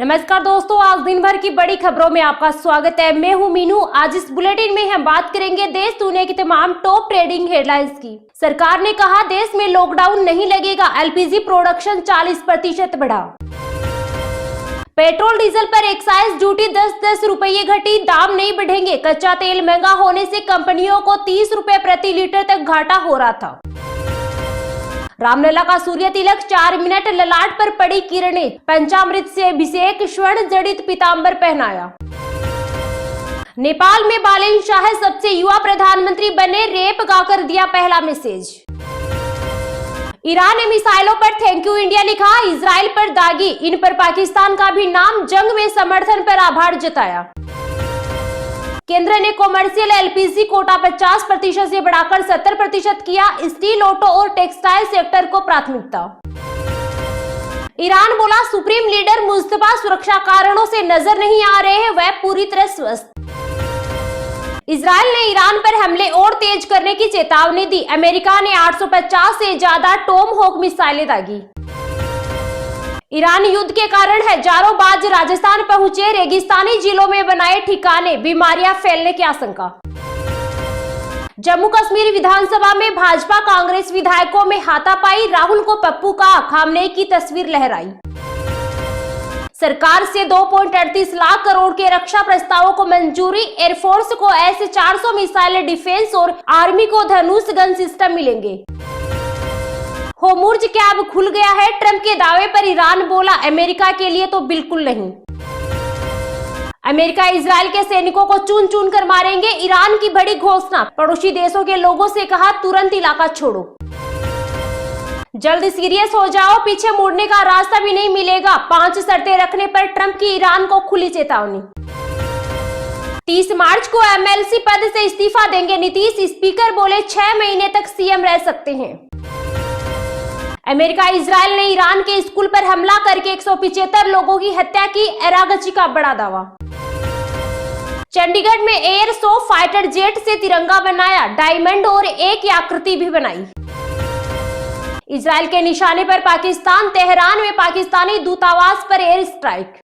नमस्कार दोस्तों, आज दिन भर की बड़ी खबरों में आपका स्वागत है। मैं हूं मीनू। आज इस बुलेटिन में हम बात करेंगे देश दुनिया की तमाम टॉप ट्रेडिंग हेडलाइंस की। सरकार ने कहा देश में लॉकडाउन नहीं लगेगा, एलपीजी प्रोडक्शन 40% बढ़ा। पेट्रोल डीजल पर एक्साइज ड्यूटी 10-10 रुपये घटी, दाम नहीं बढ़ेंगे। कच्चा तेल महंगा होने से कंपनियों को 30 रुपए प्रति लीटर तक घाटा हो रहा था। रामलला का सूर्य तिलक 4 मिनट, ललाट पर पड़ी किरणें। पंचामृत से अभिषेक, स्वर्ण जड़ित पीतांबर पहनाया। नेपाल में बालेन शाह सबसे युवा प्रधानमंत्री बने, रेप गाकर दिया पहला मैसेज। ईरान ने मिसाइलों पर थैंक यू इंडिया लिखा, इजराइल पर दागी। इन पर पाकिस्तान का भी नाम, जंग में समर्थन पर आभार जताया। केंद्र ने कॉमर्शियल एलपीजी कोटा 50% से बढ़ाकर 70% किया, स्टील, ऑटो और टेक्सटाइल सेक्टर को प्राथमिकता। ईरान बोला सुप्रीम लीडर मुस्तफा सुरक्षा कारणों से नजर नहीं आ रहे हैं, वह पूरी तरह स्वस्थ। इजराइल ने ईरान पर हमले और तेज करने की चेतावनी दी। अमेरिका ने 850 से ज्यादा टॉमहॉक मिसाइलें दागी। ईरान युद्ध के कारण हजारों बाज राजस्थान पहुंचे, रेगिस्तानी जिलों में बनाए ठिकाने, बीमारियां फैलने की आशंका। जम्मू कश्मीर विधानसभा में भाजपा कांग्रेस विधायकों में हाथापाई, राहुल को पप्पू का खामने की तस्वीर लहराई। सरकार से 2.38 लाख करोड़ के रक्षा प्रस्तावों को मंजूरी, एयरफोर्स को S-400 मिसाइल, डिफेंस और आर्मी को धनुष गन सिस्टम मिलेंगे। होर्मुज़ कैब खुल गया है, ट्रंप के दावे पर ईरान बोला अमेरिका के लिए तो बिल्कुल नहीं। अमेरिका इजराइल के सैनिकों को चुन चुन कर मारेंगे, ईरान की बड़ी घोषणा। पड़ोसी देशों के लोगों से कहा तुरंत इलाका छोड़ो। जल्द सीरियस हो जाओ, पीछे मुड़ने का रास्ता भी नहीं मिलेगा। 5 शर्तें रखने पर ट्रंप की ईरान को खुली चेतावनी। 30 मार्च को एमएलसी पद से इस्तीफा देंगे नीतीश, स्पीकर बोले 6 महीने तक सीएम रह सकते हैं। अमेरिका इजराइल ने ईरान के स्कूल पर हमला करके 175 लोगों की हत्या की, एरागची का बड़ा दावा। चंडीगढ़ में एयर शो, फाइटर जेट से तिरंगा बनाया, डायमंड और एक आकृति भी बनाई। इजराइल के निशाने पर पाकिस्तान, तेहरान में पाकिस्तानी दूतावास पर एयर स्ट्राइक।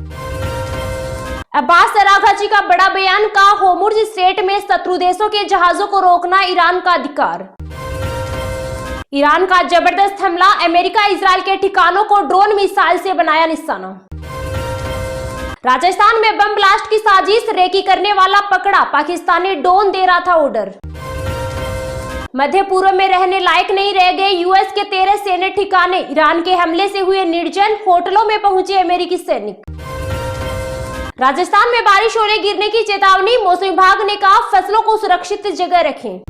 अब्बास अरागची का बड़ा बयान, का होर्मुज़ स्ट्रेट में शत्रु देशों के जहाजों को रोकना ईरान का अधिकार। ईरान का जबरदस्त हमला, अमेरिका इजराइल के ठिकानों को ड्रोन मिसाइल से बनाया निशाना। राजस्थान में बम ब्लास्ट की साजिश, रेकी करने वाला पकड़ा, पाकिस्तानी डोन दे रहा था ऑर्डर। मध्य पूर्व में रहने लायक नहीं रह गए यूएस के 13 सैन्य ठिकाने, ईरान के हमले से हुए निर्जन, होटलों में पहुंचे अमेरिकी सैनिक। राजस्थान में बारिश ओले गिरने की चेतावनी, मौसम विभाग ने कहा फसलों को सुरक्षित जगह रखें।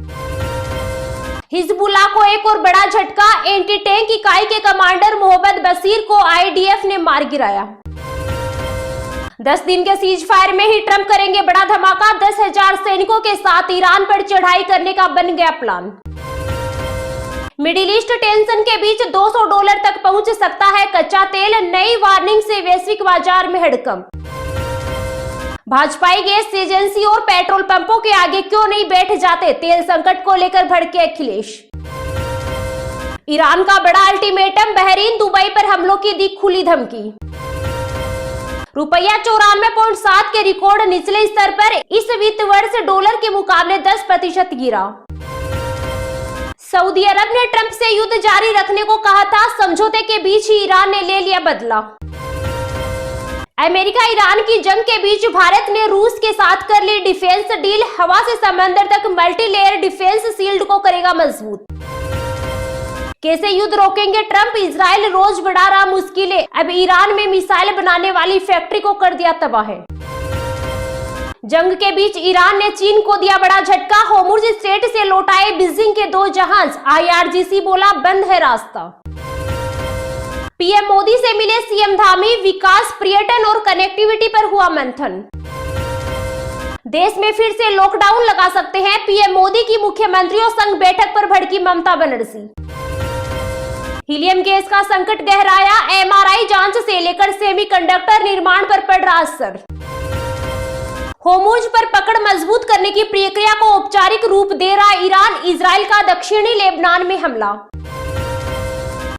हिजबुल्लाह को एक और बड़ा झटका, एंटी टैंक इकाई के कमांडर मोहम्मद बशीर को आईडीएफ ने मार गिराया। 10 दिन के सीज फायर में ही ट्रंप करेंगे बड़ा धमाका, 10,000 सैनिकों के साथ ईरान पर चढ़ाई करने का बन गया प्लान। मिडिल ईस्ट टेंशन के बीच $200 तक पहुंच सकता है कच्चा तेल, नई वार्निंग से वैश्विक बाजार में हड़कंप। भाजपाई गैस एजेंसी और पेट्रोल पंपों के आगे क्यों नहीं बैठ जाते, तेल संकट को लेकर भड़के अखिलेश। ईरान का बड़ा अल्टीमेटम, बहरीन दुबई पर हमलों की दी खुली धमकी। रुपया 94.7 के रिकॉर्ड निचले स्तर पर, इस वित्त वर्ष डॉलर के मुकाबले 10% गिरा। सऊदी अरब ने ट्रंप से युद्ध जारी रखने को कहा था, समझौते के बीच ही ईरान ने ले लिया बदला। अमेरिका ईरान की जंग के बीच भारत ने रूस के साथ कर ली डिफेंस डील, हवा से समंदर तक मल्टी लेयर डिफेंस शील्ड को करेगा मजबूत। कैसे युद्ध रोकेंगे ट्रंप, इजराइल रोज बढ़ा रहा मुश्किलें, अब ईरान में मिसाइल बनाने वाली फैक्ट्री को कर दिया तबाह। जंग के बीच ईरान ने चीन को दिया बड़ा झटका, होर्मुज़ स्ट्रेट से लौटाए बीजिंग के 2 जहाज, आईआरजीसी बोला बंद है रास्ता। पीएम मोदी से मिले सीएम धामी, विकास, पर्यटन और कनेक्टिविटी पर हुआ मंथन। देश में फिर से लॉकडाउन लगा सकते हैं, पीएम मोदी की मुख्यमंत्रियों संग बैठक पर भड़की ममता बनर्जी। हीलियम गैस का संकट गहराया, एमआरआई जांच से लेकर सेमीकंडक्टर निर्माण पर पड़ रहा असर। होर्मुज़ पर पकड़ मजबूत करने की प्रक्रिया को औपचारिक रूप दे रहा ईरान, इजराइल का दक्षिणी लेबनान में हमला।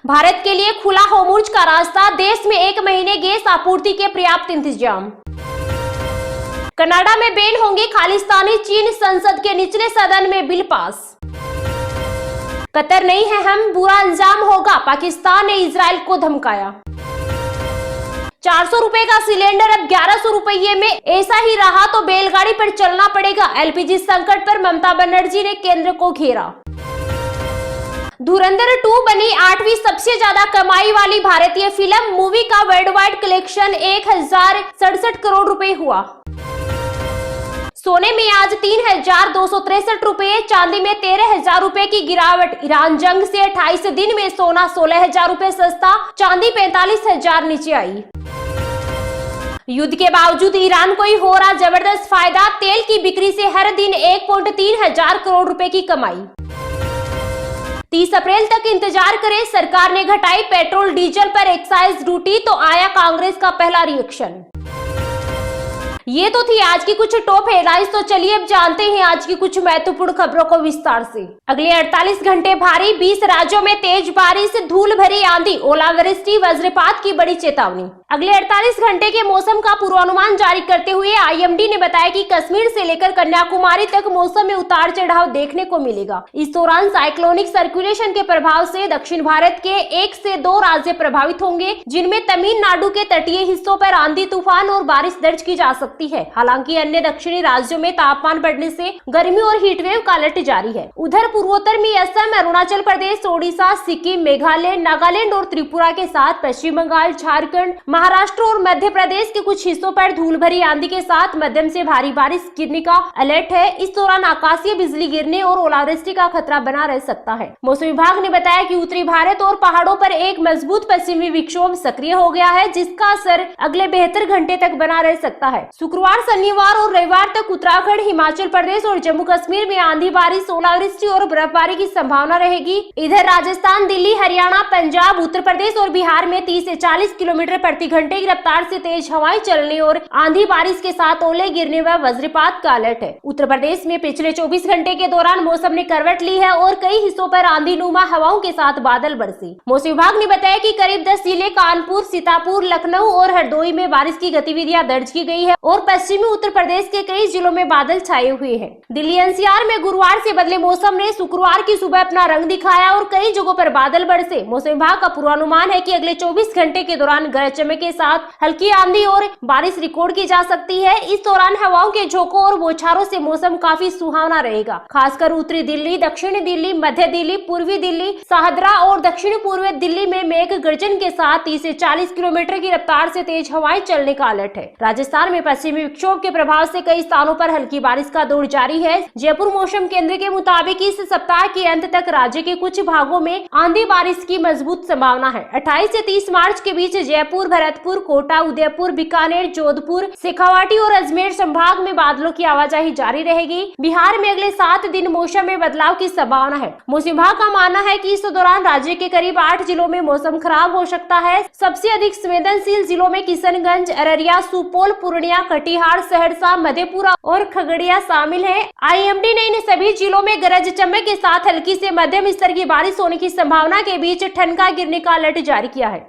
भारत के लिए खुला होर्मुज का रास्ता, देश में 1 महीने गैस आपूर्ति के पर्याप्त इंतजाम। कनाडा में बैन होंगे खालिस्तानी, चीन संसद के निचले सदन में बिल पास। कतर नहीं है हम, बुरा अंजाम होगा, पाकिस्तान ने इजराइल को धमकाया। 400 रुपए का सिलेंडर अब 1100 रुपये में, ऐसा ही रहा तो बैलगाड़ी पर चलना पड़ेगा। एलपीजी संकट पर ममता बनर्जी ने केंद्र को घेरा। धुरंधर 2 बनी 8वीं सबसे ज्यादा कमाई वाली भारतीय फिल्म। मूवी का वर्ल्ड वाइड कलेक्शन 1067 करोड़ रुपए हुआ। सोने में आज 3263 रुपए, चांदी में 13,000 रुपए की गिरावट। ईरान जंग से 28 दिन में सोना 16,000 रुपए सस्ता, चांदी 45,000 नीचे आई। युद्ध के बावजूद ईरान को ही हो रहा जबरदस्त फायदा, तेल की बिक्री से हर दिन 1.3 हजार करोड़ रुपए की कमाई। 30 अप्रैल तक इंतजार करें, सरकार ने घटाई पेट्रोल डीजल पर एक्साइज ड्यूटी, तो आया कांग्रेस का पहला रिएक्शन। ये तो थी आज की कुछ टॉप हेडलाइंस, तो चलिए अब जानते हैं आज की कुछ महत्वपूर्ण खबरों को विस्तार से। अगले 48 घंटे भारी, 20 राज्यों में तेज बारिश, धूल भरी आंधी, ओलावृष्टि, वज्रपात की बड़ी चेतावनी। अगले 48 घंटे के मौसम का पूर्वानुमान जारी करते हुए आईएमडी ने बताया कि कश्मीर से लेकर कन्याकुमारी तक मौसम में उतार चढ़ाव देखने को मिलेगा। इस दौरान साइक्लोनिक सर्कुलेशन के प्रभाव से दक्षिण भारत के 1 से 2 राज्य प्रभावित होंगे, जिनमें तमिलनाडु के तटीय हिस्सों पर आंधी तूफान और बारिश दर्ज की जा सकती है। हालांकि अन्य दक्षिणी राज्यों में तापमान बढ़ने से गर्मी और हीटवेव का अलर्ट जारी है। उधर पूर्वोत्तर में असम, अरुणाचल प्रदेश, ओडिशा, सिक्किम, मेघालय, नागालैंड और त्रिपुरा के साथ पश्चिम बंगाल, झारखंड, महाराष्ट्र और मध्य प्रदेश के कुछ हिस्सों पर धूल भरी आंधी के साथ मध्यम से भारी बारिश गिरने का अलर्ट है। इस दौरान आकाशीय बिजली गिरने और ओलावृष्टि का खतरा बना रह सकता है। मौसम विभाग ने बताया कि उत्तरी भारत और पहाड़ों पर एक मजबूत पश्चिमी विक्षोभ सक्रिय हो गया है, जिसका असर अगले 72 घंटे तक बना रह सकता है। शुक्रवार, शनिवार और रविवार तक उत्तराखंड, हिमाचल प्रदेश और जम्मू कश्मीर में आंधी, बारिश, ओलावृष्टि और बर्फबारी की संभावना रहेगी। इधर राजस्थान, दिल्ली, हरियाणा, पंजाब, उत्तर प्रदेश और बिहार में 30 से 40 किलोमीटर प्रति घंटे की रफ्तार से तेज हवाएं चलने और आंधी बारिश के साथ ओले गिरने व वज्रपात का अलर्ट है। उत्तर प्रदेश में पिछले 24 घंटे के दौरान मौसम ने करवट ली है और कई हिस्सों पर आंधी नुमा हवाओं के साथ बादल बरसे। मौसम विभाग ने बताया कि करीब 10 जिले कानपुर, सीतापुर, लखनऊ और हरदोई में बारिश की गतिविधियां दर्ज की गई है और पश्चिमी उत्तर प्रदेश के कई जिलों में बादल छाए हुए हैं। दिल्ली एनसीआर में गुरुवार से बदले मौसम ने शुक्रवार की सुबह अपना रंग दिखाया और कई जगहों पर बादल बरसे। मौसम विभाग का पूर्वानुमान है कि अगले 24 घंटे के दौरान गरज चमक के साथ हल्की आंधी और बारिश रिकॉर्ड की जा सकती है। इस दौरान हवाओं के झोंकों और बौछारों से मौसम काफी सुहावना रहेगा। खासकर उत्तरी दिल्ली, दक्षिणी दिल्ली, मध्य दिल्ली, पूर्वी दिल्ली, शाहदरा और दक्षिण पूर्वी दिल्ली में मेघ गर्जन के साथ 30 से 40 किलोमीटर की रफ्तार से तेज हवाएं चलने का अलर्ट है। राजस्थान में पश्चिमी विक्षोभ के प्रभाव से कई स्थानों पर हल्की बारिश का दौर जारी है। जयपुर मौसम केंद्र के मुताबिक इस सप्ताह के अंत तक राज्य के कुछ भागों में आंधी बारिश की मजबूत संभावना है। 28 से 30 मार्च के बीच जयपुर, भरतपुर, कोटा, उदयपुर, बीकानेर, जोधपुर, शेखावाटी और अजमेर संभाग में बादलों की आवाजाही जारी रहेगी। बिहार में अगले 7 दिन मौसम में बदलाव की संभावना है। मौसम विभाग का मानना है कि इस दौरान राज्य के करीब 8 जिलों में मौसम खराब हो सकता है। सबसे अधिक संवेदनशील जिलों में किशनगंज, अररिया, सुपौल, पूर्णिया, कटिहार, सहरसा, मधेपुरा और खगड़िया शामिल है। आईएमडी ने इन सभी जिलों में गरज चमक के साथ हल्की से मध्यम स्तर की बारिश होने की संभावना के बीच ठनका गिरने का अलर्ट जारी किया है।